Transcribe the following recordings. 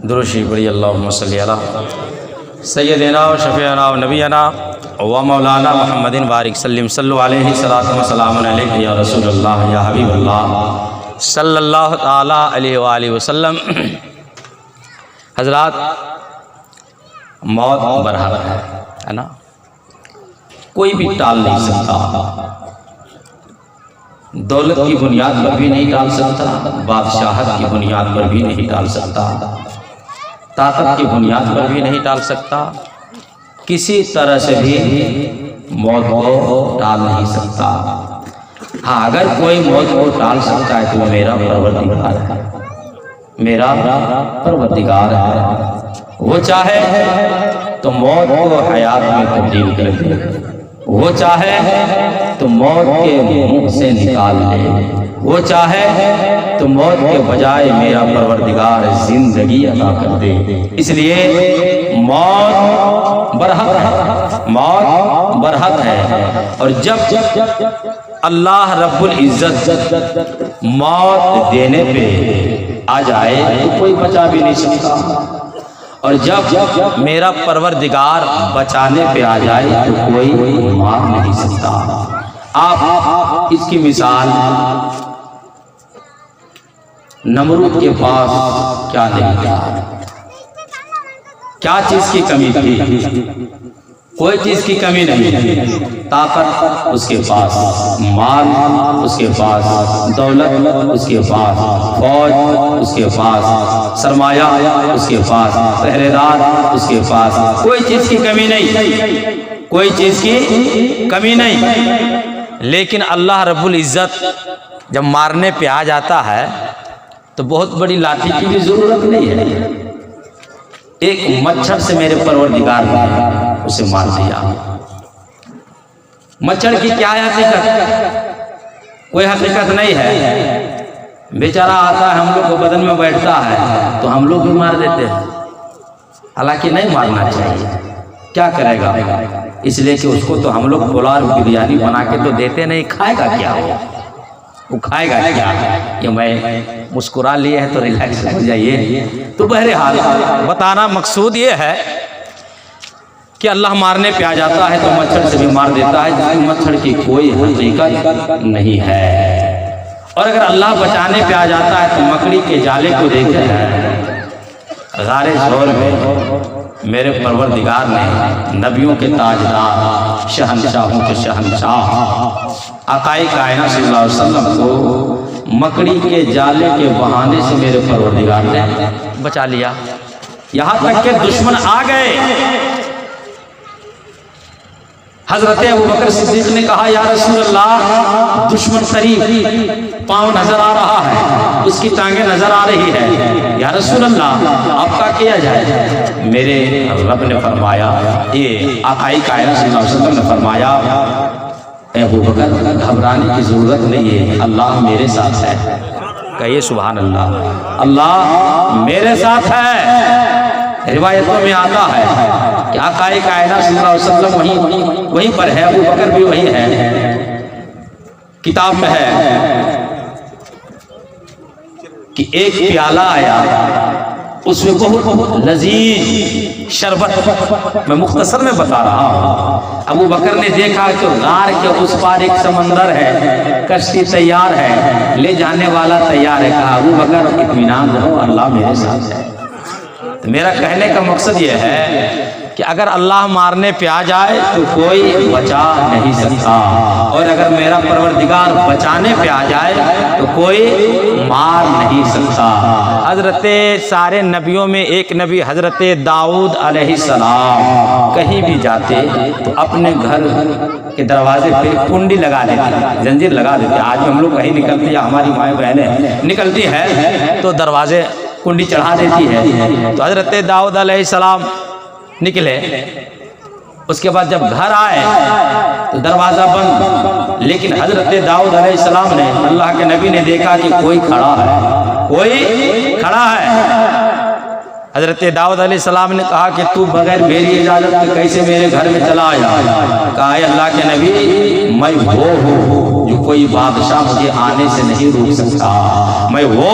درود شریف پڑھیے اللہم صلی علی سیدنا و شفیعنا و نبینا و مولانا محمد بارک سلم صلو علیہ الصلاۃ والسلام علیک یا رسول اللہ یا حبیب اللہ صلی اللہ تعالی علیہ وآلہ وسلم۔ حضرات، موت برحق ہے نا، کوئی بھی ٹال نہیں سکتا، دولت کی بنیاد پر بھی نہیں ٹال سکتا، بادشاہت کی بنیاد پر بھی نہیں ٹال سکتا، طاقت کی بنیاد پر بھی نہیں ٹال سکتا، کسی طرح سے بھی موت کو ٹال نہیں سکتا۔ ہاں، اگر کوئی موت کو ٹال سکتا ہے تو وہ میرا پروردگار ہے، میرا پروردگار ہے۔ وہ چاہے تو موت کو حیات میں تبدیل کر دے، وہ چاہے تو موت کے منہ سے نکال دے، وہ چاہے تو موت کے بجائے میرا پروردگار زندگی عطا کر دے۔ اس لیے موت برحق ہے، موت برحق ہے۔ اور جب اللہ رب العزت موت دینے پہ آ جائے تو کوئی بچا بھی نہیں سکتا، اور جب میرا پروردگار بچانے پہ آ جائے تو کوئی مار نہیں سکتا۔ آپ اس کی مثال نمرود کے پاس کیا نہیں تھا، کیا چیز کی کمی تھی؟ کوئی چیز کی کمی نہیں تھی۔ طاقت اس کے پاس، مال اس کے پاس، دولت اس کے پاس، فوج اس کے پاس، سرمایہ اس کے پاس، پہرے دار اس کے پاس، کوئی چیز کی کمی نہیں، کوئی چیز کی کمی نہیں۔ لیکن اللہ رب العزت جب مارنے پہ آ جاتا ہے تو بہت بڑی لاٹھی کی بھی ضرورت نہیں ہے، ایک مچھر سے میرے پروردگار نے اسے مار دیا۔ مچھر کی کیا حقیقت؟ کوئی حقیقت نہیں ہے، بیچارہ آتا ہے ہم لوگ کو بدن میں بیٹھتا ہے تو ہم لوگ بھی مار دیتے ہیں، حالانکہ نہیں مارنا چاہیے۔ کیا کرے گا؟ اس لیے کہ اس کو تو ہم لوگ پلاؤ بریانی بنا کے تو دیتے نہیں، کھائے گا کیا؟ وہ کھائے گا کیا؟ کہ میں مسکرا لیے ہیں تو ریلیکس ہو جائیے۔ تو بہرحال بتانا مقصود یہ ہے کہ اللہ مارنے پہ آ جاتا ہے تو مچھر سے بھی مار دیتا ہے، جس میں مچھر کی کوئی حقیقت نہیں ہے۔ اور اگر اللہ بچانے پہ آ جاتا ہے تو مکڑی کے جالے کو دیکھتے ہیں۔ غار ثور میں میرے پروردگار نے نبیوں کے تاجدار، شہنشاہوں کے شہنشاہ آقائے کائنات صلی اللہ علیہ وسلم کو مکڑی کے جالے کے بہانے سے میرے پروردگار نے بچا لیا، یہاں تک کہ دشمن آ گئے۔ حضرت ابوبکر صدیق نے کہا یا رسول اللہ، دشمن قریب، پاؤں نظر آ رہا ہے، اس کی ٹانگیں نظر آ رہی ہے، یا رسول اللہ اب کیا کیا جائے؟ میرے رب نے فرمایا، یہ آقائی کائنات صلی اللہ علیہ وسلم نے فرمایا، اے ابوبکر گھبرانے کی ضرورت نہیں ہے، اللہ میرے ساتھ ہے۔ کہیے سبحان اللہ، اللہ میرے ساتھ ہے۔ روایتوں میں آتا ہے کہ آقائے کائنات صلی اللہ علیہ وسلم وہیں پر ہے، ابوبکر بھی وہیں ہے۔ کتاب میں ہے کہ ایک پیالہ آیا، اس میں بہت لذیذ شربت، میں مختصر میں بتا رہا ہوں۔ ابوبکر نے دیکھا کہ غار کے اس پار ایک سمندر ہے، کشتی تیار ہے، لے جانے والا تیار ہے۔ کہا ابوبکر اطمینان رہو، اللہ میرے ساتھ ہے۔ تو میرا کہنے کا مقصد یہ ہے کہ اگر اللہ مارنے پہ آ جائے تو کوئی بچا نہیں سکتا، اور اگر میرا پروردگار بچانے پہ آ جائے تو کوئی مار نہیں سکتا۔ حضرت سارے نبیوں میں ایک نبی حضرت داؤد علیہ السلام کہیں بھی جاتے تو اپنے گھر کے دروازے پہ کنڈی لگا دیتے، زنجیر لگا دیتے۔ آج ہم لوگ کہیں نکلتے یا ہماری مائیں بہنیں نکلتی ہے تو دروازے کنڈی چڑھا دیتی ہے۔ تو حضرت داؤد علیہ السلام نکلے، اس کے بعد جب گھر آئے تو دروازہ بند، لیکن حضرت داؤد علیہ السلام نے، اللہ کے نبی نے دیکھا کہ کوئی کھڑا ہے، کوئی کھڑا ہے۔ حضرت داؤد علیہ السلام نے کہا کہ تو بغیر میری اجازت کے کیسے میرے گھر میں چلا آیا؟ کہا ہے اللہ کے نبی، میں وہ ہوں جو کوئی بادشاہ مجھے آنے سے نہیں روک سکتا، میں وہ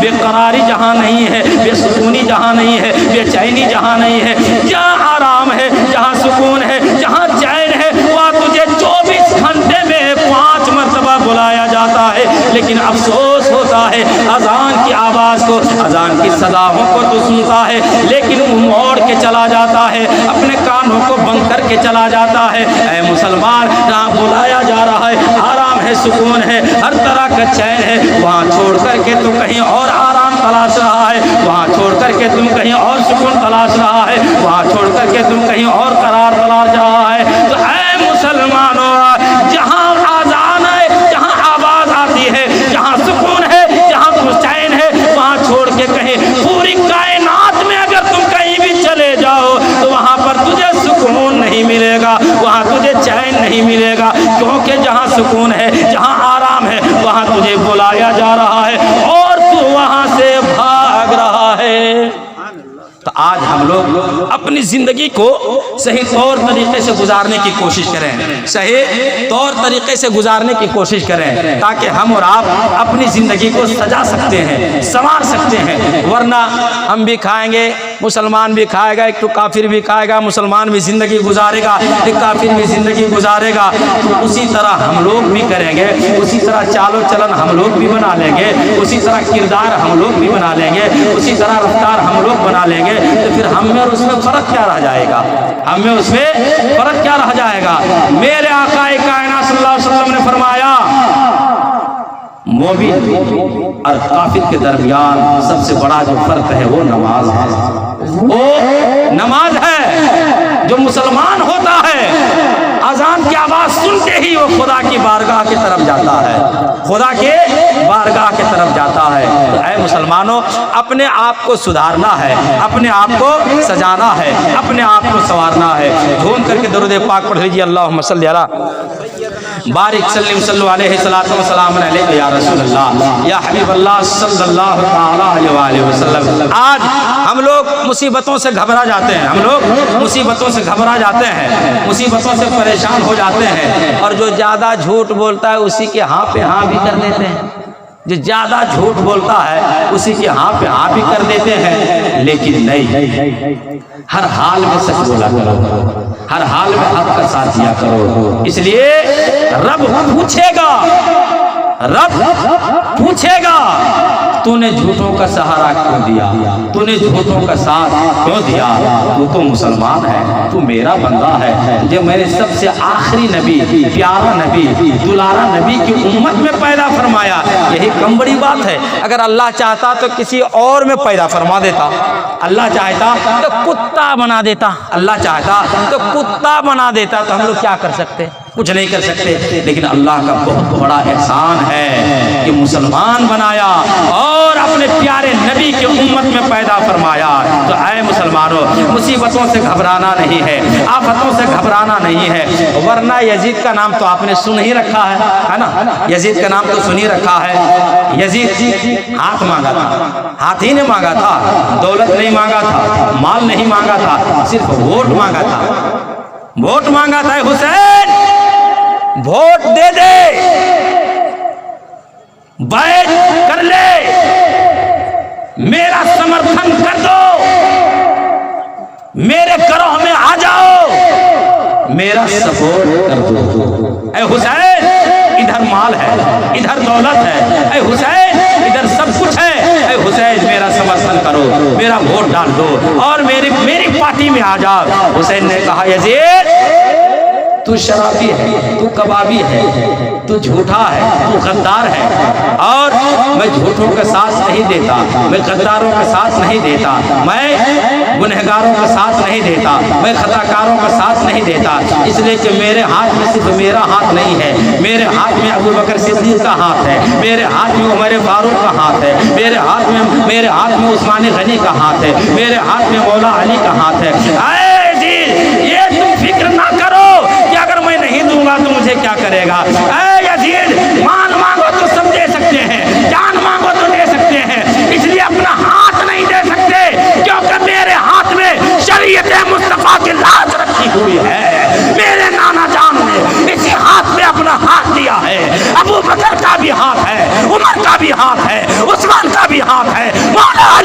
بے قراری جہاں نہیں ہے, بے سکونی جہاں نہیں ہے, بے چینی جہاں نہیں ہے, جہاں آرام ہے, جہاں سکون ہے, جہاں چین ہے, وہاں تجھے 24 گھنٹے میں 5 مرتبہ بلایا جاتا ہے. لیکن افسوس ہوتا ہے اذان کی آواز کو, اذان کی صداؤں کو تو سنتا ہے لیکن وہ موڑ کے چلا جاتا ہے, اپنے کانوں کو بند کر کے چلا جاتا ہے. اے مسلمان, جہاں بلایا جا رہا ہے, آرام ہے, سکون ہے, ہر طرح کا چین ہے, وہاں چھوڑ کر کے تو کہیں اور آرام تلاش رہا ہے, وہاں چھوڑ کر کے تم کہیں اور سکون تلاش رہا ہے, وہاں چھوڑ کر کے تم کہیں اور قرار تلاش رہا ہے. تو اے مسلمانوں, جہاں آذان ہے, جہاں آواز آتی ہے, جہاں سکون ہے, جہاں چین ہے, وہاں چھوڑ کے کہیں پوری کائنات میں اگر تم کہیں بھی چلے جاؤ تو وہاں پر تجھے سکون نہیں ملے گا, وہاں تجھے چین نہیں ملے گا, کیونکہ جہاں سکون ہے, جہاں آرام ہے, وہاں تجھے بلایا جا رہا ہے اور تو وہاں سے بھاگ رہا ہے. تو آج ہم لوگ اپنی زندگی کو صحیح طور طریقے سے گزارنے کی کوشش کریں, صحیح طور طریقے سے گزارنے کی کوشش کریں تاکہ ہم اور آپ اپنی زندگی کو سجا سکتے ہیں, سنوار سکتے ہیں. ورنہ ہم بھی کھائیں گے, مسلمان بھی کھائے گا, ایک تو کافر بھی کھائے گا, مسلمان بھی زندگی گزارے گا, ایک کافر بھی زندگی گزارے گا. تو اسی طرح ہم لوگ بھی کریں گے, اسی طرح چال و چلن ہم لوگ بھی بنا لیں گے, اسی طرح کردار ہم لوگ بھی بنا لیں گے, اسی طرح رفتار ہم لوگ بنا لیں گے. تو پھر ہم میں اور اس میں فرق کیا رہ جائے گا, ہم میں اس میں فرق کیا رہ جائے گا. میرے آقا کائنات صلی اللہ علیہ وسلم نے فرمایا مومن اور کافر کے درمیان سب سے بڑا جو فرق ہے وہ نماز ہے, وہ نماز ہے. جو مسلمان ہوتا ہے اذان کی آواز سنتے ہی وہ خدا کی بارگاہ کی طرف جاتا ہے, خدا کے بارگاہ کی طرف جاتا ہے. تو اے مسلمانوں, اپنے آپ کو سدھارنا ہے, اپنے آپ کو سجانا ہے, اپنے آپ کو سنوارنا ہے. جھوم کر کے درود پاک پڑھ لیجیے, اللہم صلی علی بارک سلم صلو علیہ الصلوۃ والسلام علیہ یا رسول اللہ یا حبیب اللہ صلی اللہ تعالی علیہ وسلم. آج ہم لوگ مصیبتوں سے گھبرا جاتے ہیں, ہم لوگ مصیبتوں سے گھبرا جاتے ہیں, مصیبتوں سے پریشان ہو جاتے ہیں, اور جو زیادہ جھوٹ بولتا ہے اسی کے ہاں پہ ہاں بھی کر دیتے ہیں. جو زیادہ جھوٹ بولتا ہے اسی کے ہاں پہ ہاں بھی کر دیتے ہیں. لیکن نہیں, ہر حال میں سچ بولا کرو, ہر حال میں حق کا ساتھ دیا کرو. اس لیے رب پوچھے گا, رب پوچھے گا تو نے جھوٹوں کا سہارا کیوں دیا, تو نے جھوٹوں کا ساتھ کیوں دیا. تو مسلمان ہے, تو میرا بندہ ہے, تجھے میں نے سب سے آخری نبی, پیارا نبی, دلارا نبی کی امت میں پیدا فرمایا. یہی کم بڑی بات ہے. اگر اللہ چاہتا تو کسی اور میں پیدا فرما دیتا, اللہ چاہتا تو کتا بنا دیتا, اللہ چاہتا تو کتا بنا دیتا. تو ہم لوگ کیا کر سکتے, کچھ نہیں کر سکتے. لیکن اللہ کا بہت بڑا احسان ہے کہ مسلمان بنایا اور اپنے پیارے نبی کی امت میں پیدا فرمایا. تو اے مسلمانوں, مصیبتوں سے گھبرانا نہیں ہے, آفتوں سے گھبرانا نہیں ہے. ورنہ یزید کا نام تو آپ نے سن ہی رکھا ہے نا, یزید کا نام تو سن ہی رکھا ہے. یزید ہاتھ مانگا تھا, ہاتھ ہی نے مانگا تھا, دولت نہیں مانگا تھا, مال نہیں مانگا تھا, صرف ووٹ مانگا تھا. ووٹ مانگا تھا, حسین ووٹ دے دے, بیعت کر لے, میرا سمرتھن کر دو, میرے گروہ میں آ جاؤ, میرا سپورٹ کر دو. اے حسین ادھر مال ہے, ادھر دولت ہے, اے حسین ادھر سب کچھ ہے, اے حسین میرا سمرتھن کرو, میرا ووٹ ڈال دو اور میری پارٹی میں آ جاؤ. حسین نے کہا یزید تو شرابی ہے, تو کبابی ہے, تو جھوٹا ہے, تو غدار ہے, اور میں جھوٹوں کا ساتھ نہیں دیتا, میں غداروں کا ساتھ نہیں دیتا, میں گنہگاروں کا ساتھ نہیں دیتا, میں خطاکاروں کا ساتھ نہیں دیتا. اس لیے کہ میرے ہاتھ میں صرف میرا ہاتھ نہیں ہے, میرے ہاتھ میں ابو بکر صدیق کا ہاتھ ہے, میرے ہاتھ میں عمر فاروق کا ہاتھ ہے, میرے ہاتھ میں عثمان غنی کا ہاتھ ہے, میرے ہاتھ میں مولا علی کا ہاتھ ہے. اے جی یہ تم فکر نہ کرو کہ اگر میں نہیں دوں گا تو مجھے کیا کرے گا. اے یزید مان مانگو تو سب دے سکتے ہیں, جان مانگو تو دے سکتے ہیں, اس لیے اپنا ہاتھ نہیں دے سکتے کیونکہ میرے ہاتھ میں شریعت مصطفیٰ کی لاش رکھی ہوئی ہے. میرے نانا جان نے اسی ہاتھ میں اپنا ہاتھ دیا ہے, ابو بکر کا بھی ہاتھ ہے, عمر کا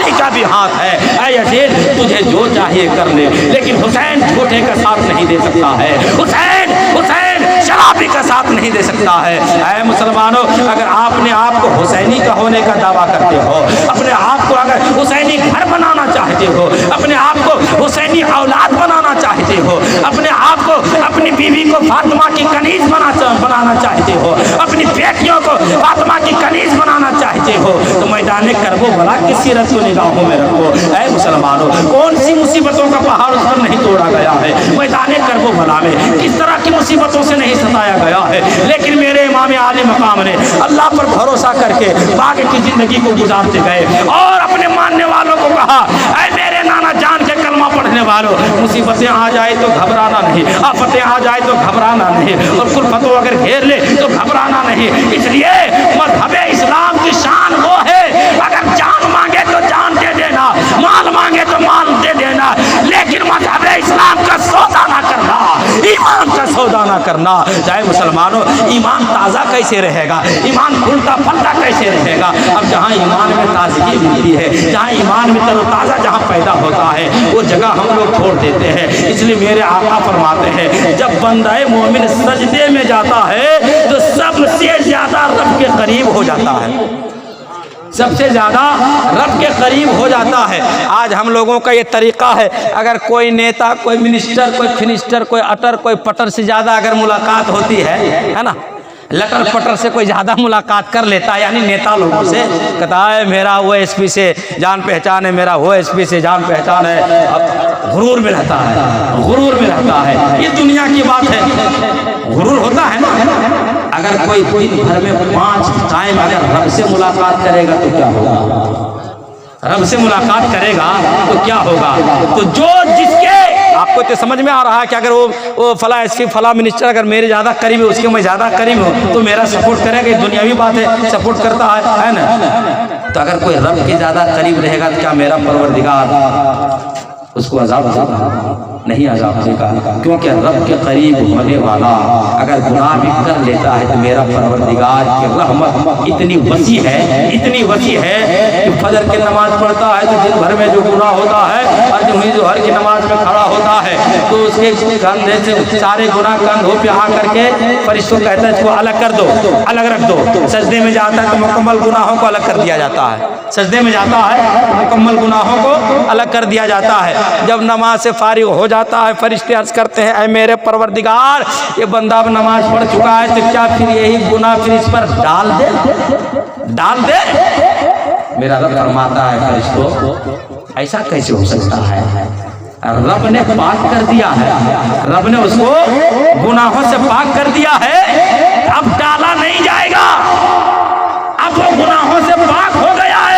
علی کا بھی ہاتھ ہے، اے یزید تجھے جو چاہیے کر لے، لیکن حسین جھوٹے کا ساتھ نہیں دے سکتا ہے، حسین شرابی کا ساتھ نہیں دے سکتا ہے۔ اے مسلمانوں، اگر آپ نے آپ کو حسینی کا ہونے کا دعویٰ کرتے ہو، اپنے آپ کو اگر حسینی گھر بنانا چاہتے ہو، اپنے آپ کو حسینی اولاد بنانا چاہتے ہو، اپنے آپ کو اپنی بیوی کو فاطمہ کی کنیز بنانا چاہتے ہو، اپنی بیٹیوں کو فاطمہ کی کنیز بنانا چاہتے ہو، تو میدان کربلا کی سیرت کو نگاہوں میں رکھو۔ اے مسلمانوں، کون سی مصیبتوں کا پہاڑ اس پر نہیں توڑا گیا ہے؟ میدان کربلا میں کس طرح کی مصیبتوں سے نہیں ستایا گیا ہے، لیکن میرے امام عالی مقام نے اللہ پر بھروسہ کر کے باغ کی زندگی کو گزارتے گئے اور اپنے ماننے والوں کو کہا، اے میرے نانا جان کے کلمہ پڑھنے والوں، مصیبتیں آ جائے تو گھبرانا نہیں، آفتیں آ جائے تو گھبرانا نہیں، اور کلفتوں اگر گھیر لے تو گھبرانا نہیں۔ اس لیے مذہب اسلام کی شان وہ ہے، اگر جان مانگے تو جان دے دینا، مال مانگے تو مال دے دینا، لیکن مذہب اسلام کا سودا نہ کرنا، ایمان کا سودا نہ کرنا۔ چاہے مسلمانوں، ایمان تازہ کیسے رہے گا؟ ایمان پھولتا پھلتا کیسے رہے گا؟ اب جہاں ایمان میں تازگی ملتی ہے، جہاں ایمان میں تر و تازہ جہاں پیدا ہوتا ہے، وہ جگہ ہم لوگ چھوڑ دیتے ہیں۔ اس لیے میرے آقا فرماتے ہیں، جب بندہ مومن سجدے میں جاتا ہے تو سب سے زیادہ رب کے قریب ہو جاتا ہے، سب سے زیادہ رب کے قریب ہو جاتا ہے۔ آج ہم لوگوں کا یہ طریقہ ہے، اگر کوئی نیتا، کوئی منسٹر، کوئی فنسٹر، کوئی اٹر، کوئی پٹر سے زیادہ اگر ملاقات ہوتی ہے نا، لٹر پٹر سے کوئی زیادہ ملاقات کر لیتا ہے، یعنی نیتا لوگوں سے، کہتا ہے میرا وہ ایس پی سے جان پہچان ہے، میرا وہ ایس پی سے جان پہچان ہے، اب غرور میں رہتا ہے، غرور میں رہتا ہے۔ یہ دنیا کی بات ہے، غرور ہوتا ہے نا۔ اگر کوئی دن بھر میں 5 ٹائم اگر رب سے ملاقات کرے گا تو کیا ہوگا؟ رب سے ملاقات کرے گا تو کیا ہوگا؟ تو جو جس کے آپ کو تو سمجھ میں آ رہا ہے کہ اگر وہ فلاں ایس پی فلاں منسٹر اگر میرے زیادہ قریب ہے، اس کے میں زیادہ قریب ہوں تو میرا سپورٹ کرے گا، دنیاوی بات ہے، سپورٹ کرتا ہے نا۔ تو اگر کوئی رب کے زیادہ قریب رہے گا تو کیا میرا پروردگار اس کو عذاب دے گا؟ نہیں عذاب دے گا، کیونکہ رب کے قریب ہونے والا اگر گناہ بھی کر لیتا ہے تو میرا پروردگار کی رحمت اتنی وسیع ہے، اتنی وسیع ہے کہ فجر کی نماز پڑھتا ہے تو دن بھر میں جو گناہ ہوتا ہے، اور جو ظہر کی نماز میں کھڑا ہوتا ہے تو اس کے کندھے سے سارے گناہ کندھوں پہ آ کر کے فرشتوں کہتا ہے اس کو الگ کر دو، الگ رکھ دو۔ سجدے میں جاتا ہے تو مکمل گناہوں کو الگ کر دیا جاتا ہے، سجدے میں جاتا ہے مکمل گناہوں کو الگ کر دیا جاتا ہے۔ جب نماز سے فارغ ہو جاتا ہے، فرشتے عرض کرتے ہیں، اے میرے پروردگار، یہ بندہ اب نماز پڑھ چکا ہے تو کیا پھر یہی گناہ پھر اس پر ڈال دے؟ میرا رب فرماتا ہے، فرشتوں ایسا کیسے ہو سکتا ہے؟ رب نے پاک کر دیا ہے، رب نے اس کو گناہوں سے پاک کر دیا ہے، اب ڈالا نہیں جائے گا، اب وہ گناہوں سے پاک ہو گیا ہے۔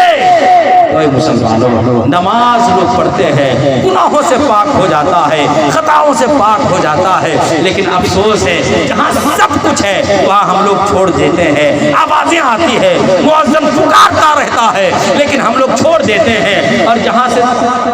مسلمانوں، نماز لوگ پڑھتے ہیں، گناہوں سے پاک ہو جاتا ہے، خطاؤں سے پاک ہو جاتا ہے، لیکن افسوس ہے جہاں سب کچھ ہے وہاں ہم لوگ چھوڑ دیتے ہیں۔ آوازیں آتی ہے، مؤذن پکارتا رہتا ہے، لیکن ہم لوگ چھوڑ دیتے ہیں، اور جہاں سے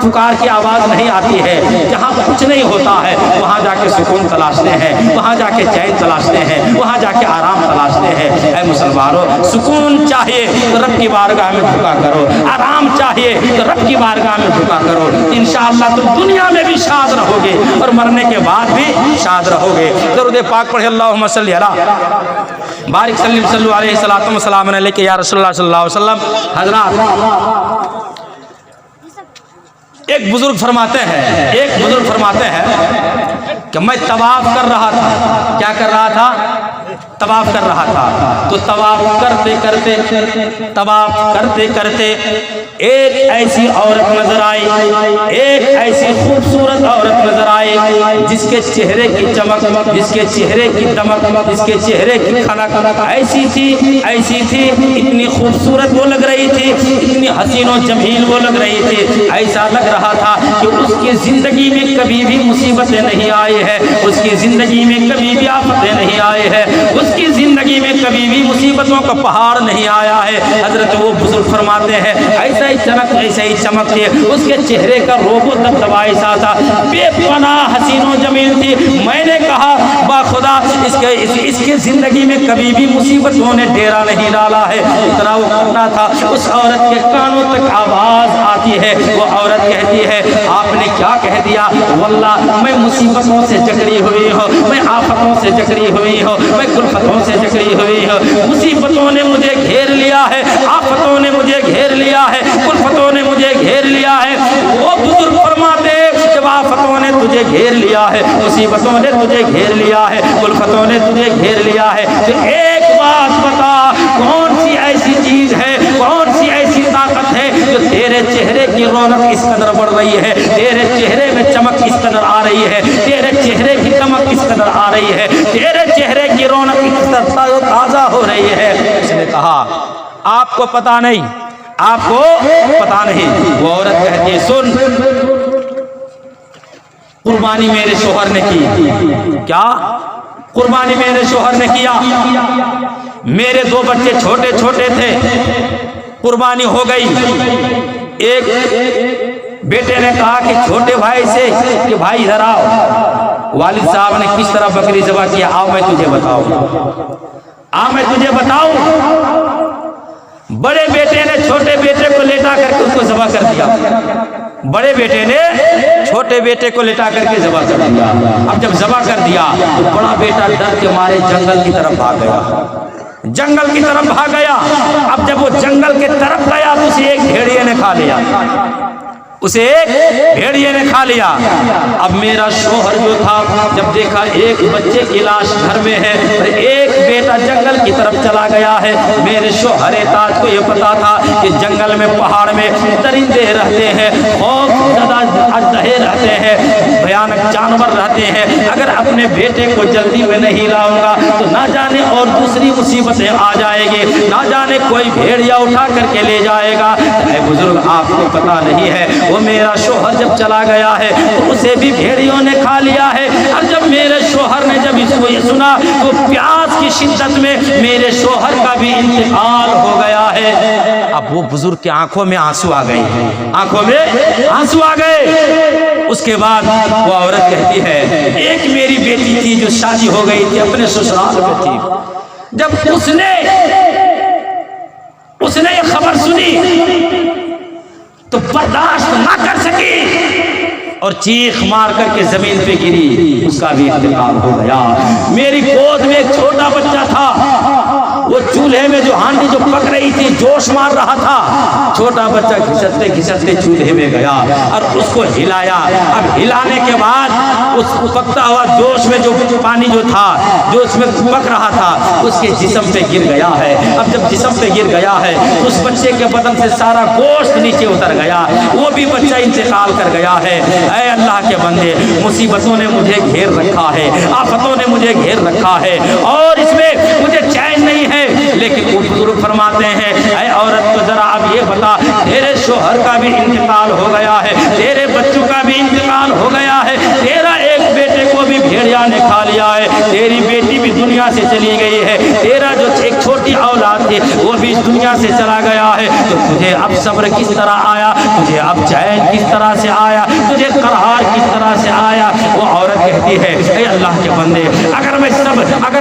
پکار کی آواز نہیں آتی ہے، جہاں کچھ نہیں ہوتا ہے، وہاں جا کے سکون تلاشتے ہیں، وہاں جا کے چین تلاشتے ہیں، وہاں جا کے آرام تلاشتے ہیں۔ اے مسلمانوں، سکون چاہیے تو رب کی بارگاہ میں جھکا کرو، آرام چاہیے تو رب کی بارگاہ میں جھکا کرو، انشاءاللہ تم دنیا میں بھی شاد رہو گے اور مرنے کے بعد بھی شاد رہو گے۔ درود پاک پڑھے، اللہم صلی علی بارک سلم صلو علیہ الصلوۃ والسلام علیک یا رسول اللہ صلی اللہ علیہ وسلم۔ حضرات، ایک بزرگ فرماتے ہیں کہ میں طواف کر رہا تھا، کیا کر رہا تھا؟ طواف کر رہا تھا، تو طواف کرتے کرتے ایک ایسی عورت نظر آئی، ایک ایسی خوبصورت عورت نظر آئی جس کے چہرے کی چمک، جس کے چہرے کی دمک، جس کے چہرے کی کھنک ایسی تھی، اتنی خوبصورت وہ لگ رہی تھی، اتنی حسین و جمیل وہ لگ رہی تھی، ایسا لگ رہا تھا کہ اس کی زندگی میں کبھی بھی مصیبتیں نہیں آئی ہے، اس کی زندگی میں کبھی بھی آفتیں نہیں آئی ہے، اس کی زندگی میں کبھی بھی مصیبتوں کا پہاڑ نہیں آیا ہے۔ حضرت وہ بزرگ فرماتے ہیں، ایسا ہی چمکتے، اس کے چہرے کا روب و دبدبا ایسا تھا، بے پناہ حسین و جمیل تھی۔ میں نے کہا با خدا اس کے زندگی میں کبھی بھی مصیبتوں نے ڈیرا نہیں ڈالا ہے، اتنا وہ کرنا تھا۔ اس عورت کے کانوں تک آواز آتی ہوتی ہے وہ عورت کہتی ہے آپ نے کیا کہہ دیا؟ واللہ میں مصیبتوں سے جکڑی ہوئی ہوں، میں آفتوں سے جکڑی ہوئی ہوں، میں کلفتوں سے جکڑی ہوئی ہوں، مصیبتوں نے مجھے گھیر لیا ہے، آفتوں نے مجھے گھیر لیا ہے، کلفتوں نے مجھے گھیر لیا ہے۔ وہ بزرگ فرماتے جب آفتوں نے تجھے گھیر لیا ہے، مصیبتوں نے تجھے گھیر لیا ہے، کلفتوں نے تجھے گھیر لیا ہے، تو ایک بات بتا، کون سی ایسی چیز ہے، کون سی ایسی طاقت ہے جو تیرے چہرے کی رونق اس قدر بڑھ رہی ہے، تیرے چہرے میں چمک اس قدر آ رہی ہے، تیرے چہرے کی چمک اس قدر آ رہی ہے، تیرے چہرے کی رونق اس قدر تازہ ہو رہی ہے؟ اس نے کہا آپ کو پتا نہیں، آپ کو پتا نہیں۔ وہ عورت کہتی ہے سن، قربانی میرے شوہر نے کی۔ کیا قربانی میرے شوہر نے کیا؟ میرے 2 بچے چھوٹے چھوٹے تھے، قربانی ہو گئی۔ ایک بیٹے نے کہا کہ چھوٹے بھائی سے کہ بھائی ادھر آؤ، والد صاحب نے کس طرح بکری ذبح کیا، آؤ میں تجھے بتاؤں۔ بڑے بیٹے نے چھوٹے بیٹے کو لیٹا کر کے اس کو ذبح کر دیا، بڑے بیٹے نے چھوٹے بیٹے کو لٹا کر کے ذبح کر دیا۔ اب جب ذبح کر دیا تو بڑا بیٹا ڈر کے مارے جنگل کی طرف بھاگ گیا، جنگل کی طرف بھاگ گیا۔ اب جب وہ جنگل کی طرف گیا تو اسے ایک بھیڑیے نے کھا لیا، اسے ایک بھیڑیے نے کھا لیا۔ اب میرا شوہر جو تھا جب دیکھا ایک بچے کی لاش گھر میں ہے اور ایک بیٹا جنگل کی طرف چلا گیا ہے، میرے شوہر تاج کو یہ پتا تھا کہ جنگل میں پہاڑ میں درندے رہتے ہیں، خوف زدہ اژدہے رہتے ہیں، بھیانک جانور رہتے ہیں، اگر اپنے بیٹے کو جلدی میں نہیں لاؤں گا تو نہ جانے اور دوسری مصیبتیں آ جائے گی، نہ جانے کوئی بھیڑیا اٹھا کر کے لے جائے گا۔ اے بزرگ آپ کو پتا نہیں ہے وہ میرا شوہر جب چلا گیا ہے تو اسے بھی بھیڑیوں نے کھا لیا ہے۔ اور جب میرے شوہر نے جب اس کو یہ سنا تو پیاس کی شدت میں میرے شوہر کا بھی انتقال ہو گیا ہے۔ اب وہ بزرگ کی آنکھوں میں آنسو آ گئے، آنکھوں میں آنسو آ گئے۔ اس کے بعد وہ عورت کہتی ہے ایک میری بیٹی تھی جو شادی ہو گئی تھی، اپنے سسرال میں تھی، جب اس نے یہ خبر سنی تو برداشت نہ کر سکی اور چیخ مار کر کے زمین پہ گری، اس کا بھی انتقال ہو گیا۔ میری گود میں ایک چھوٹا بچہ تھا، وہ چولہے میں جو ہانڈی جو پک رہی تھی جوش مار رہا تھا، چھوٹا بچہ گھسٹتے گھسٹتے چولہے میں گیا اور اس کو ہلایا۔ اب ہلانے کے بعد اس پکتا ہوا جوش میں جو پانی جو تھا جو اس میں پک رہا تھا اس کے جسم پہ گر گیا ہے۔ اب جب جسم پہ گر گیا ہے اس بچے کے بدن سے سارا گوشت نیچے اتر گیا، وہ بھی بچہ انتقال کر گیا ہے۔ اے اللہ کے بندے، مصیبتوں نے مجھے گھیر رکھا ہے، آفتوں نے مجھے گھیر رکھا ہے اور اس میں مجھے چین نہیں ہے، لیکن وہ بزرگ فرماتے ہیں اے عورت تو ذرا اب یہ بتا، تیرے شوہر کا بھی انتقال ہو گیا ہے، تیرے بچوں کا بھی انتقال ہو گیا ہے، تیرا ایک بیٹے کو بھی بھیڑیا نے کھا لیا ہے، تیری بیٹی بھی دنیا سے چلی گئی ہے، تیرا جو ایک چھوٹی اولاد تھی وہ بھی اس دنیا سے چلا گیا ہے، تو تجھے اب صبر کس طرح آیا، تجھے اب چین کس طرح سے آیا، تجھے قرار کس طرح سے آیا؟ وہ عورت کہتی ہے اے اللہ کے بندے، اگر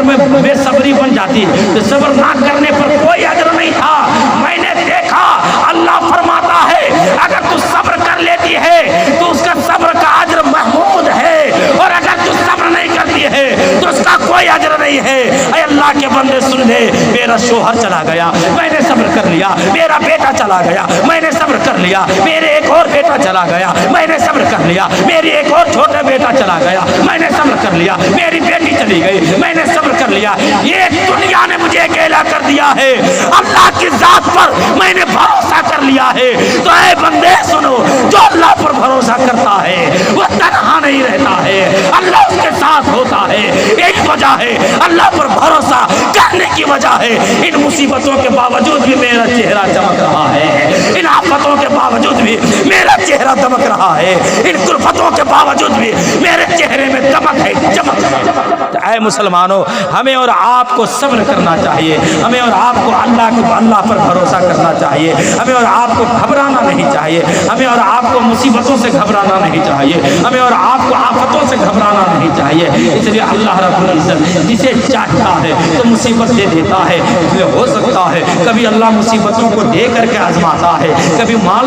میں صبری بن جاتی تو صبر نہ کرنے پر کوئی اجر نہیں تھا۔ میں نے دیکھا اللہ فرماتا ہے اگر تو صبر کر لیتی ہے تو اس کا صبر کا اجر محمود ہے، اور اگر تو صبر نہیں کرتی ہے تو اس کا کوئی اجر نہیں ہے۔ اے اللہ کے بندے سن لے، میرا شوہر چلا گیا، میں نے صبر کر لیا، میرا بیٹا چلا گیا، میں نے صبر کر لیا، میرے ایک اور بیٹا چلا گیا، میں نے صبر کر لیا، میری ایک اور چھوٹا بیٹا چلا گیا، میں نے صبر کر لیا، میری بیٹی چلی گئی، میں نے صبر کر لیا، یہ دنیا نے مجھے اکیلا کر دیا ہے، اللہ کی ذات پر میں نے بھروسہ کر لیا ہے۔ تو اے بندے سنو، جو اللہ پر بھروسہ کرتا ہے وہ تنہا نہیں رہتا ہے، اللہ اس کے ساتھ ہوتا ہے۔ یہی وجہ ہے اللہ پر بھروسہ کرنے کی وجہ ہے ان مصیبتوں کے باوجود بھی میرا چہرہ چمک رہا ہے، ان آفتوں کے باوجود بھی میرا چہرہ دمک رہا ہے، ان کلفتوں کے باوجود بھی میرے چہرے میں دمک ہے، چمک ہے۔ اے مسلمانوں، ہمیں اور آپ کو صبر کرنا چاہیے، ہمیں اور آپ کو اللہ پر بھروسہ کرنا چاہیے، ہمیں اور آپ کو گھبرانا نہیں چاہیے، ہمیں اور آپ کو مصیبتوں سے گھبرانا نہیں چاہیے، ہمیں اور آپ کو آفتوں سے گھبرانا نہیں چاہیے۔ اس لیے اللہ رب العزت جسے چاہتا ہے تو مصیبت دے دیتا ہے۔ ہو سکتا ہے کبھی اللہ مصیبتوں کو دے کر کے آزماتا ہے، کبھی مال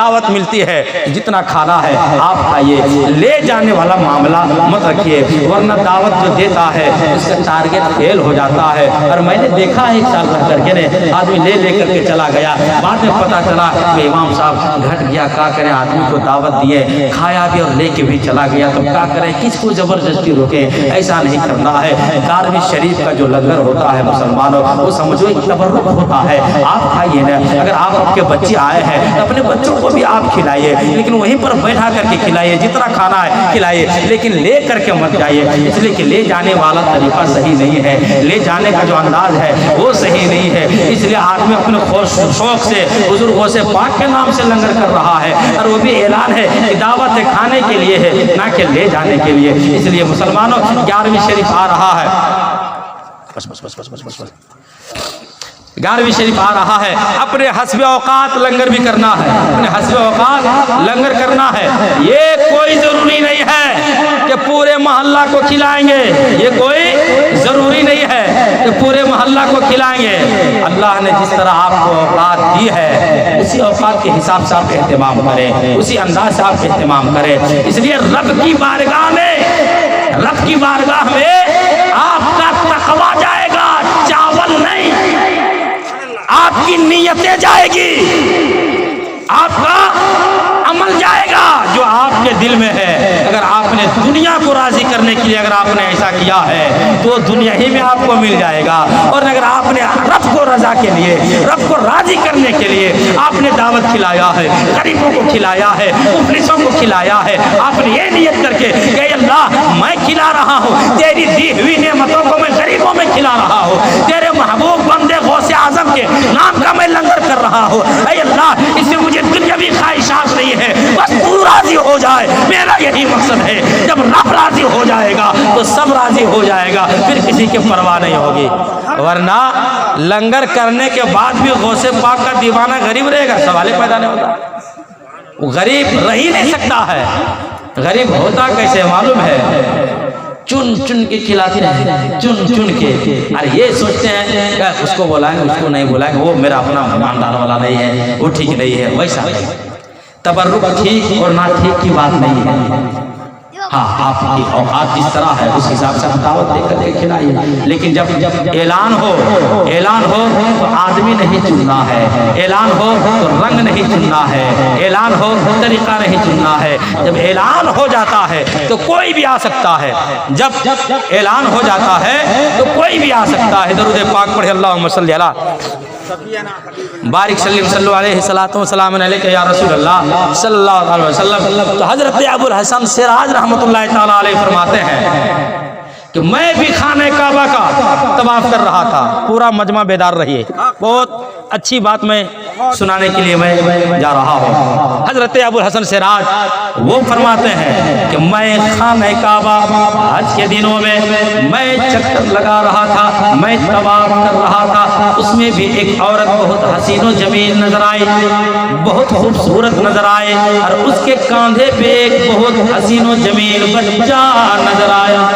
دعوت ملتی ہے جتنا کھانا ہے آپ کھائیے، لے جانے والا معاملہ مت رکھیے، ورنہ دعوت جو دیتا ہے اس کا ٹارگٹ فیل ہو جاتا ہے۔ اور میں نے دیکھا ہے ایک سال رہ کر کے آدمی لے کر کے چلا گیا، بعد میں پتا چلا کہ امام صاحب گھٹ گیا، کیا کریں، آدمی کو دعوت دیے، کھایا بھی اور لے کے بھی چلا گیا، تو کیا کریں، کس کو زبردستی روکے؟ ایسا نہیں کرنا ہے۔ 11ویں شریف کا جو لنگر ہوتا ہے مسلمانوں، وہ سمجھو ایک تبرک ہوتا ہے، آپ کھائیے نا۔ اگر آپ کے بچے آئے ہیں تو اپنے بچوں کو بھی آپ کھلائیے، لیکن وہیں پر بیٹھا کر کے کھلائیے، جتنا کھانا ہے کھلائیے، لیکن لے کر کے مت جائیے، اس لیے کہ لے جانے والا طریقہ صحیح نہیں ہے، لے جانے کا جو انداز ہے وہ صحیح نہیں ہے۔ اس لیے آدمی اپنے شوق سے بزرگوں سے پاک کے نام سے لنگر کر رہا ہے، اور وہ بھی اعلان ہے کہ دعوت کھانے کے لیے ہے، نہ کہ لے جانے کے لیے۔ اس لیے مسلمانوں 11ویں شریف آ رہا ہے، 11ویں شریف آ رہا ہے، اپنے حسب اوقات لنگر بھی کرنا ہے، اپنے حسب اوقات لنگر کرنا ہے۔ یہ کوئی ضروری نہیں ہے کہ پورے محلہ کو کھلائیں گے، یہ کوئی ضروری نہیں ہے کہ پورے محلہ کو کھلائیں گے۔ اللہ نے جس طرح آپ کو اوقات دی ہے، اسی اوقات کے حساب سے آپ اہتمام کریں، اسی انداز سے آپ اہتمام کریں۔ اس لیے رب کی بارگاہ میں آپ کا تقویٰ جائے گا، چاول نہیں، آپ کی نیتیں جائے گی، آپ کا عمل جائے گا جو آپ کے دل میں ہے۔ اگر آپ نے دنیا کو راضی کرنے کے لیے اگر آپ نے ایسا کیا ہے تو دنیا ہی میں آپ کو مل جائے گا، اور اگر آپ نے رب کو رضا کے لیے، رب کو راضی کرنے کے لیے آپ نے دعوت کھلایا ہے، غریبوں کو کھلایا ہے، مفلسوں کو کھلایا ہے، آپ نے یہ نیت کر کے کہ اے اللہ میں کھلا رہا ہوں، تیری دی ہوئی نعمتوں کو میں غریبوں میں کھلا رہا ہوں، تیرے محبوب بندے غوث اعظم کے نام کا میں لنگر کر رہا ہوں، اے اللہ اس میں مجھے دنیاوی خواہشات نہیں ہے، بس تو راضی ہو جائے، میرا یہی مقصد ہے۔ جب رب راضی ہو جائے گا تو سب راضی ہو جائے گا، پھر کسی کی پرواہ نہیں ہوگی۔ ورنہ لنگر کرنے کے بعد بھی غوث پاک کا دیوانہ غریب رہے گا، سوال ہی پیدا نہیں ہوتا۔ وہ غریب رہ ہی نہیں سکتا ہے، غریب ہوتا کیسے معلوم ہے؟ چن چن کے کھلاتے ہیں، چن چن کے، اور یہ سوچتے ہیں کہ اس کو بلائیں گے، اس کو نہیں بلائیں گے، وہ میرا اپنا مہماندار والا نہیں ہے، وہ ٹھیک نہیں ہے۔ ویسا تبرک ٹھیک اور نہ ٹھیک کی بات نہیں ہے۔ ہاں آپ کی اوقات جس طرح ہے اس حساب سے دعوت دے کر کے کھلائیے، لیکن جب اعلان ہو تو آدمی نہیں چننا ہے، اعلان ہو تو رنگ نہیں چننا ہے، اعلان ہو طریقہ نہیں چننا ہے۔ جب اعلان ہو جاتا ہے تو کوئی بھی آ سکتا ہے، جب اعلان ہو جاتا ہے تو کوئی بھی آ سکتا ہے۔ درود پاک پڑھے، اللہم صلی علی بارک سلم صلو علیہ الصلوۃ والسلام علیک یا رسول اللہ صلی اللہ علیہ وسلم۔ تو حضرت ابو الحسن سراج رحمۃ اللہ تعالی علیہ فرماتے ہیں کہ میں بھی خانہ کعبہ کا طواف کر رہا تھا، پورا مجمع بیدار رہیے، بہت اچھی بات میں سنانے کے لیے میں جا رہا ہوں۔ حضرت ابو الحسن سراج وہ فرماتے ہیں کہ میں خانہ کعبہ حج کے دنوں میں چکر لگا رہا تھا، میں طواف کر رہا تھا، اس میں بھی ایک عورت بہت حسین و جمیل نظر آئی، بہت خوبصورت نظر آئے، اور اس کے کاندھے پہ ایک بہت حسین و جمیل بچہ نظر آیا،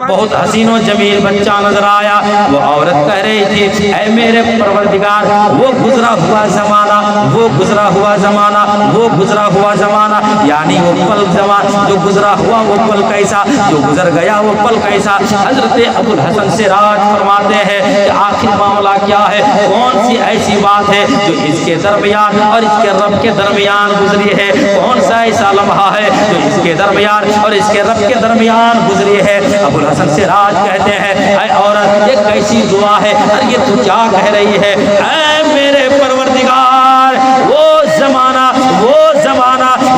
بہت حسین و جمیل بچہ نظر آیا۔ وہ عورت کہہ رہی تھی اے میرے پروردگار، وہ گزرا ہوا زمانہ، وہ گزرا ہوا زمانہ، وہ گزرا ہوا زمانہ، یعنی وہ پل زمانہ جو گزرا ہوا وہ پل کیسا، جو گزر گیا وہ پل کیسا۔ حضرت ابو الحسن سراج فرماتے ہیں کہ آخر معاملہ کیا ہے، کون سی ایسی بات ہے جو اس کے درمیان اور اس کے رب کے درمیان گزری ہے، کون سا ایسا لمحہ ہے جو اس کے درمیان اور اس کے رب کے درمیان گزری ہے۔ ابو الحسن سراج کہتے ہیں اے عورت یہ کیسی دعا ہے، اور یہ تو کیا کہہ رہی ہے، اے میرے پروردگار وہ زمانہ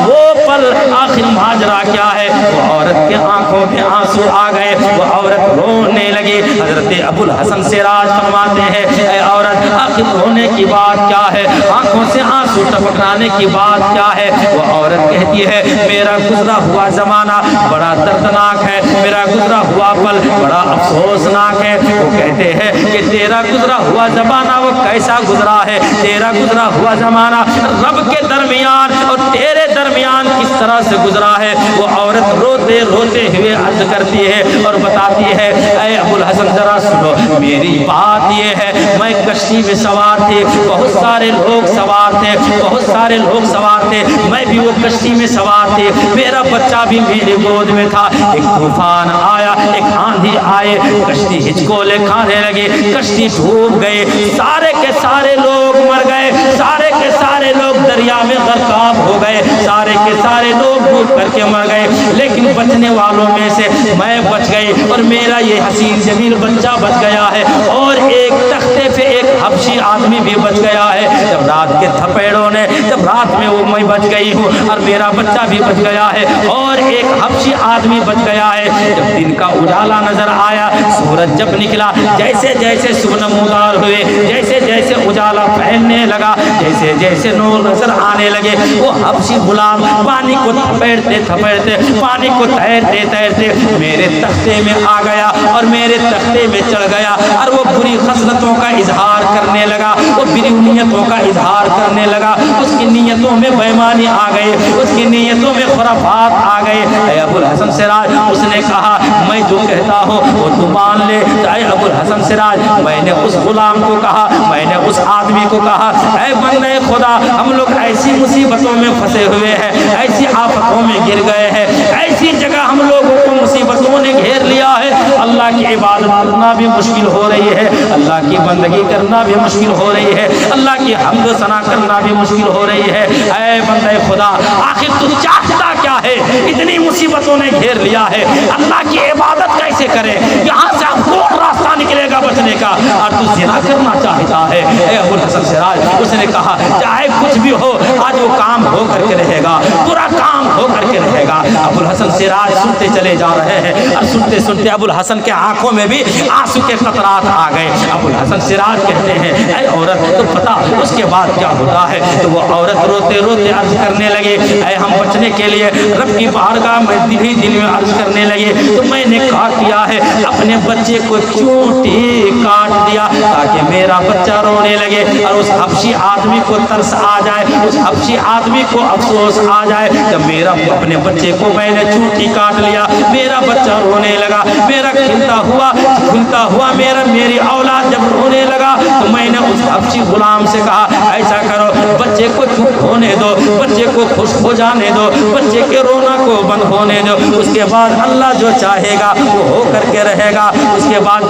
وہ پل آخر ماجرا کیا ہے۔ وہ عورت کے آنکھوں میں آنسو آ گئے، وہ عورت رونے لگی۔ حضرت ابو الحسن سراج فرماتے ہیں اے عورت آخر رونے کی بات کیا ہے، آنکھوں سے آنسو ٹپکانے کی بات کیا ہے۔ وہ عورت کہتی ہے میرا گزرا ہوا زمانہ بڑا دردناک ہے، میرا گزرا ہوا پل بڑا افسوسناک ہے۔ وہ کہتے ہیں کہ تیرا گزرا ہوا زمانہ وہ کیسا گزرا ہے، تیرا گزرا ہوا زمانہ رب کے درمیان اور تیرے درمیان کس طرح سے گزرا ہے۔ وہ عورت روتے روتے ہوئے عرض کرتی ہے اور بتاتی ہے اے ابو الحسن ذرا سنو، میری بات یہ ہے میں کشتی میں سوار تھی، بہت سارے لوگ سوار تھے، بہت سارے لوگ سوار تھے، میں بھی وہ کشتی میں سوار تھی، میرا بچہ بھی میرے گود میں تھا۔ ایک طوفان آیا، ایک آندھی آئے، کشتی ہچکولے کھانے لگے، کشتی ڈوب گئے، سارے کے سارے لوگ مر گئے، سارے کے سارے لوگ دریا میں غرقاب ہو گئے، سارے کے سارے لوگ ڈوب کر کے مر گئے، لیکن بچنے والوں میں سے میں بچ گئی اور میرا یہ حسین جمیل بچہ بچ گیا ہے، اور ایک تختے پہ ایک حبشی آدمی بھی بچ گیا ہے۔ جب رات کے تھپیڑوں نے، جب رات میں وہ میں بچ گئی ہوں اور میرا بچہ بھی بچ گیا ہے اور ایک حبشی آدمی بچ گیا ہے، جب دن کا اجالا نظر آیا، سورج جب نکلا، جیسے جیسے صبح نمودار ہوئے، جیسے جیسے اجالا پھیلنے لگا، جیسے جیسے نور نظر آنے لگے، وہ حبشی غلام پانی کو تھپیڑتے تھپیڑتے، پانی کو تیرتے تیرتے میرے تختے میں آ گیا اور میرے تختے میں چڑھ گیا، اور وہ بری خصلتوں کا اظہار کرنے لگا، وہ بری نیتوں کا اظہار کرنے لگا، اس کی نیتوں میں بےمانی آ گئی، اس کی نیتوں میں خرافات آ گئے۔ اے ابو الحسن سراج، اس نے کہا میں جو کہتا ہوں وہ تو مان لے۔ اے ابو الحسن سراج، میں نے اس غلام کو کہا، میں نے اس آدمی کو کہا اے بندے خدا، ہم لوگ ایسی مصیبتوں میں پھنسے ہوئے ہیں، ایسی آفتوں میں گر گئے ہیں، ایسی جگہ ہم لوگوں کو مصیبتوں نے گھیر لیا ہے، اللہ کی عبادت کرنا بھی مشکل ہو رہی ہے، اللہ کی بندگی کرنا بھی مشکل ہو رہی ہے، اللہ کی حمد و ثنا کرنا بھی مشکل ہو رہی ہے۔ اے بندے خدا، آخر تو چاہتا کیا ہے؟ اتنی مصیبتوں نے گھیر لیا ہے، اللہ کی عبادت کیسے کرے؟ یہاں سے کون راستہ نکلے گا بچنے کا؟ اور تو زنا کرنا چاہتا ہے۔ اے ابو الحسن سراج، اس نے کہا چاہے کچھ بھی ہو، آج وہ کام ہو کر کے رہے گا، پورا کام ہو کر کے رہے گا۔ ابو الحسن سراج سنتے چلے جا رہے ہیں، اور سنتے سنتے ابو الحسن کے آنکھوں میں بھی آنسو کے قطرات آ گئے۔ ابو الحسن سراج کہتے ہیں اے عورت، تو پتا اس کے بعد کیا ہوتا ہے؟ تو وہ عورت روتے روتے عرض کرنے لگے اے ہم بچنے کے لیے رب کی بارگاہ میں دل ہی دل میں عرض کرنے لگے، تو میں نے کہا کیا ہے، اپنے بچے کو چونٹی کاٹ دیا تاکہ میرا بچہ رونے لگے اور اس حبشی آدمی کو ترس آ جائے، اس حبشی آدمی کو افسوس آ جائے۔ جب میرا اپنے بچے کو میں نے چونٹی کاٹ لیا، میرا بچہ رونے لگا، میرا کھلتا ہوا میری اولاد جب رونے لگا، تو میں نے اس حبشی غلام سے کہا ایسا کرو، بچے کو چپ ہونے دو، بچے کو خوش ہو جانے دو، بچے کے رونا کو بند ہونے دو، اس کے بعد اللہ جو چاہے گا وہ ہو کر کے رہے گا۔ اس کے بعد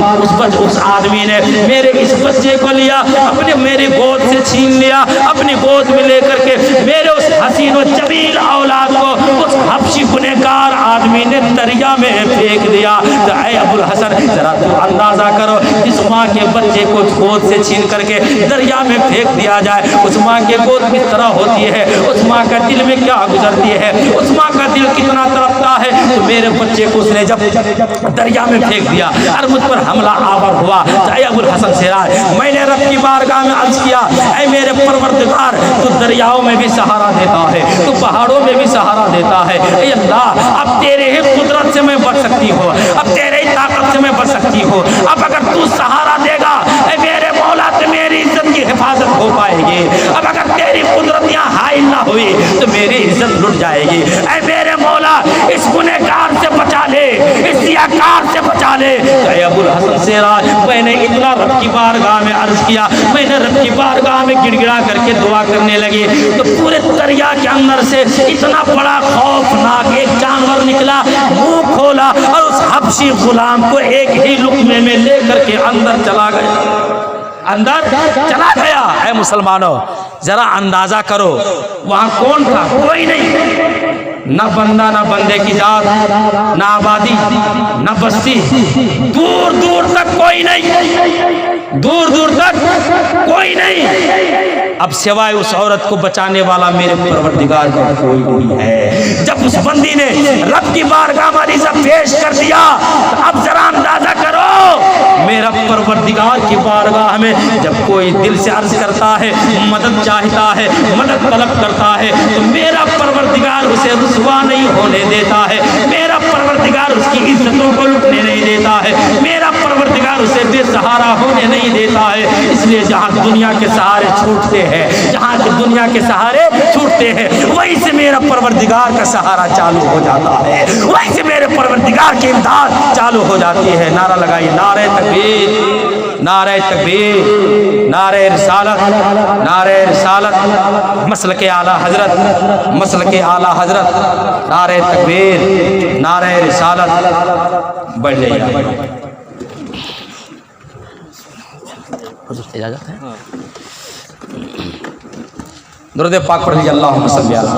اس آدمی نے میرے اس بچے کو لیا، میری گود سے چھین لیا، اپنی گود میں لے کر کے میرے اس حسین و جمیل اولاد کو اس حبشی گنہگار آدمی نے دریا میں پھینک دیا۔ تو اے ابو الحسن ذرا تو اندازہ کرو، اس ماں کے بچے کو گود سے چھین کر کے دریا میں پھینک دیا جائے، اس ماں کے گود کس طرح ہوتی ہے، اس ماں کا دل میں کیا گزرتی ہے، اس ماں کا دل کتنا تڑپتا ہے۔ تو میرے بچے کو اس نے جب دریا میں پھینک دیا اور مجھ پر حملہ آور ہوا، تو اے ابو الحسن سراج، میں نے رب کی بارگاہ میں عرض کیا اے میرے پروردگار، تو دریاؤں میں بھی سہارا دیتا ہے، تو پہاڑوں میں بھی سہارا دیتا ہے، اے اللہ اب تیرے ہی قدرت سے میں بچ سکتی ہوں، اب تیرے ہی طاقت سے میں بچ سکتی ہوں، اب اگر تو سہارا دے گا اے میرے مولا تو میری عزت کی حفاظت ہو پائے گی، اب اگر تیری قدرت یہاں حائل نہ ہوئی تو میری عزت لٹ جائے گی، اے میرے مولا اس گنہگار سے بچا لے، اس سیاکار سے بچا لے۔ اے ابو الحسن سراج، میں نے اتنا رب کی بارگاہ میں عرض کیا، میں نے رب کی بارگاہ میں گڑ گڑا کر کے دعا کرنے لگی، تو پورے دریا کے اندر سے اتنا بڑا خوفناک ایک جانور نکلا، منہ کھولا اور اس حبشی غلام کو ایک ہی لقمے میں لے کر کے اندر چلا گیا۔ اے مسلمانوں ذرا اندازہ کرو وہاں کون تھا؟ کوئی نہیں، نہ بندہ نہ بندے کی ذات، نہ آبادی نہ بستی، دور دور تک کوئی نہیں، دور دور تک کوئی نہیں، اب سوائے اس عورت کو بچانے والا میرے پروردگار کا کوئی نہیں ہے۔ جب اس بندی نے رب کی بارگاہ میں عریضہ پیش کر دیا، تو اب ذرا اندازہ کرو میرا پروردگار کی بارگاہ میں جب کوئی دل سے عرض کرتا ہے، مدد چاہتا ہے، مدد طلب کرتا ہے، تو میرا پروردگار اسے رسوا نہیں ہونے دیتا ہے، میرا پروردگار اس کی عزتوں کو لٹنے نہیں دیتا ہے، میرا پروردگار پروردگار اسے بے سہارا ہونے نہیں دیتا ہے، اس لیے جہاں دنیا کے سہارے چھوٹتے ہیں، جہاں دنیا کے سہارے چھوٹتے ہیں، وہیں سے میرا پروردگار کا سہارا چالو ہو جاتا ہے، وہیں سے میرے پروردگار کی امداد چالو ہو جاتی ہے۔ نعرہ لگائیے، نعرہ تکبیر، نعرہ تکبیر، نعرہ رسالت، نعرہ رسالت، مسلک اعلیٰ حضرت، مسلک اعلیٰ حضرت، نعرہ تکبیر، نعرہ رسالت۔ بڑھ جائیے، اجازت ہے؟ درود پاک پڑھ لیجیے، اللہم صلی علی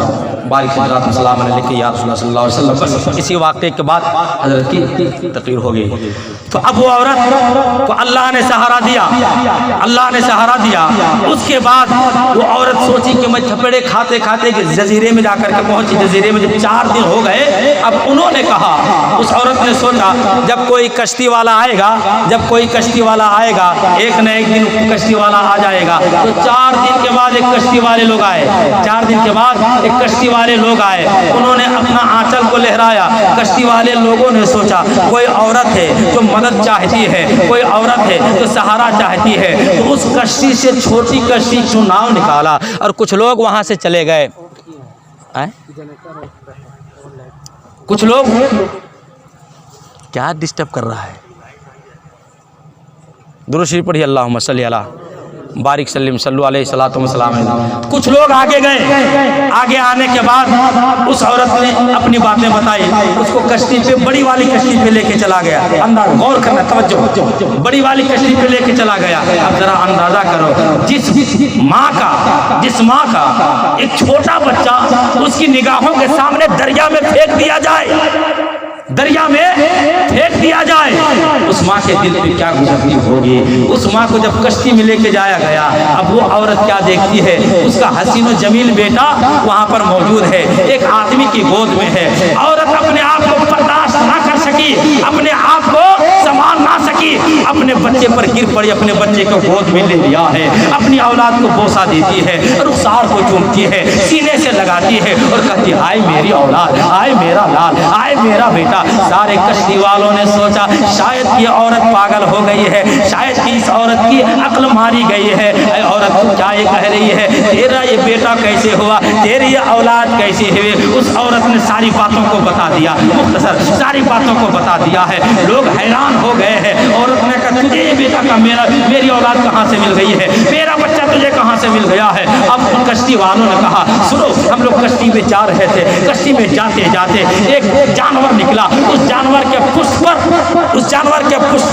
بارک حضرات السلام علیکم یا رسول اللہ صلی اللہ علیہ وسلم۔ بس اسی واقعے کے بعد حضرت کی تقریر ہو گئی۔ تو اب وہ عورت کو اللہ نے سہارا دیا، اللہ نے سہارا دیا۔ اس کے بعد وہ عورت سوچی کہ میں تھپڑے کھاتے کھاتے جزیرے میں جا کر کے پہنچی۔ جزیرے میں جب 4 دن ہو گئے، اب انہوں نے کہا، اس عورت نے سوچا جب کوئی کشتی والا آئے گا، جب کوئی کشتی والا آئے گا، ایک نہ ایک دن کشتی والا آ جائے گا۔ تو 4 دن کے بعد ایک کشتی والے لوگ آئے، 4 دن کے بعد ایک کشتی والے لوگ آئے۔ انہوں نے اپنا آنچل کو لہرایا۔ کشتی والے لوگوں نے سوچا کوئی عورت ہے جو مدد چاہتی ہے، کوئی عورت ہے جو سہارا چاہتی ہے، تو اس کشتی سے چھوٹی کشتی چناؤ نکالا اور کچھ لوگ وہاں سے چلے گئے۔ کچھ لوگ کیا ڈسٹرب کر رہا ہے؟ درود شریف پڑھیے، اللہم صلی علی بارک سلم صلو علیہ الصلوۃ والسلام۔ کچھ لوگ آگے گئے، آگے آنے کے بعد اس عورت نے اپنی باتیں بتائی۔ اس کو کشتی پہ، بڑی والی کشتی پہ لے کے چلا گیا۔ انداز غور کرنا، توجہ، بڑی والی کشتی پہ لے کے چلا گیا۔ اب ذرا اندازہ کرو، جس ماں کا ایک چھوٹا بچہ اس کی نگاہوں کے سامنے دریا میں پھینک دیا جائے، دریا میں پھینک دیا جائے، اس ماں کے دل پہ کیا گزرتی ہوگی؟ اس ماں کو جب کشتی میں لے کے جایا گیا، اب وہ عورت کیا دیکھتی ہے؟ اس کا حسین و جمیل بیٹا وہاں پر موجود ہے، ایک آدمی کی گود میں ہے۔ عورت اپنے آپ کو برداشت نہ کر سکی، اپنے آپ کو سنبھال نہ سکی، اپنے بچے پر گر پڑی، اپنے بچے کو گود میں لے لیا ہے، اپنی اولاد کو بوسہ دیتی ہے، رخسار کو چومتی ہے، سینے سے لگاتی ہے اور کہتی ہے آئے میری اولاد، آئے میرا لال، آئے میرا بیٹا۔ سارے کشتی والوں نے سوچا شاید یہ عورت پاگل ہو گئی ہے، شاید کہ اس عورت کی عقل ماری گئی ہے۔ اے عورت تو کیا یہ کہہ رہی ہے؟ تیرا یہ بیٹا کیسے ہوا؟ تیری یہ اولاد کیسے ہوئی؟ اس عورت نے ساری باتوں کو بتا دیا، مختصر ساری باتوں کو بتا دیا ہے۔ لوگ حیران ہو گئے ہیں۔ عورت نے کہا تجھے یہ بیٹا کا میری اولاد کہاں سے مل گئی ہے؟ میرا بچہ تجھے کہاں سے مل گیا ہے؟ اب کشتی والوں نے کہا سنو، ہم لوگ کشتی میں جا رہے تھے، کشتی میں جاتے جاتے ایک جانور نکلا، اس جانور کے پشت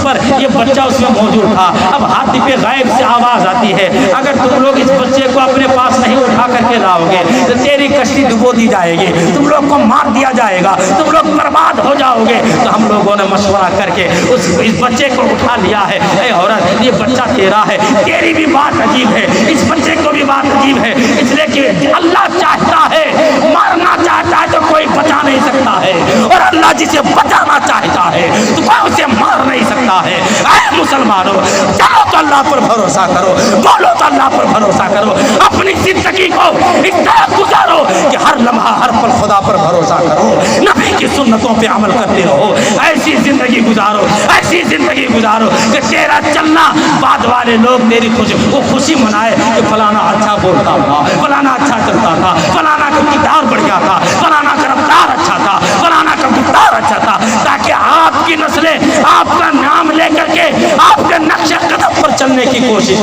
پر یہ بچہ اس میں موجود تھا۔ اب ہاتھی پہ غائب سے آواز آتی ہے، اگر تم لوگ اس بچے کو اپنے پاس نہیں اٹھا کر کے لاؤ گے تو تیری کشتی ڈبو دی جائے گی، تم لوگ کو مار دیا جائے گا، تم لوگ برباد ہو جاؤ گے۔ تو ہم لوگوں نے مشورہ کر کے اس بچے کو اٹھا لیا ہے۔ اے عورت، یہ بچہ تیرا ہے، تیری بھی بات عجیب ہے، اس بچے کو بھی بات عجیب ہے، اس لیے کہ اللہ چاہتا ہے، مارنا چاہتا ہے تو کوئی بچا نہیں سکتا ہے، اور اللہ جسے بچانا چاہتا ہے تو کوئی اسے مار نہیں سکتا ہے۔ اے مسلمانوں، چلو تو اللہ پر بھروسہ کرو، بولو تو اللہ پر بھروسہ کرو، اپنی زندگی کو اس طرح گزارو کہ ہر لمحہ ہر پل خدا پر بھروسہ کرو، نبی کی سنتوں پہ عمل کرتے رہو، ایسی زندگی گزارو، ایسی زندگی گزارو کہ تیرا چلنا بعد والے لوگ تیری خوشی منائے کہ فلانا اچھا بولتا تھا، فلانا اچھا چلتا تھا، فلانا کا کردار بڑھیا تھا، فلانا کا رفتار اچھا تھا، فلانا کا کردار اچھا تھا، تاکہ آپ کی نسلیں آپ کا نام لے کر کے آپ کے نقش قدم پر چلنے کی کوشش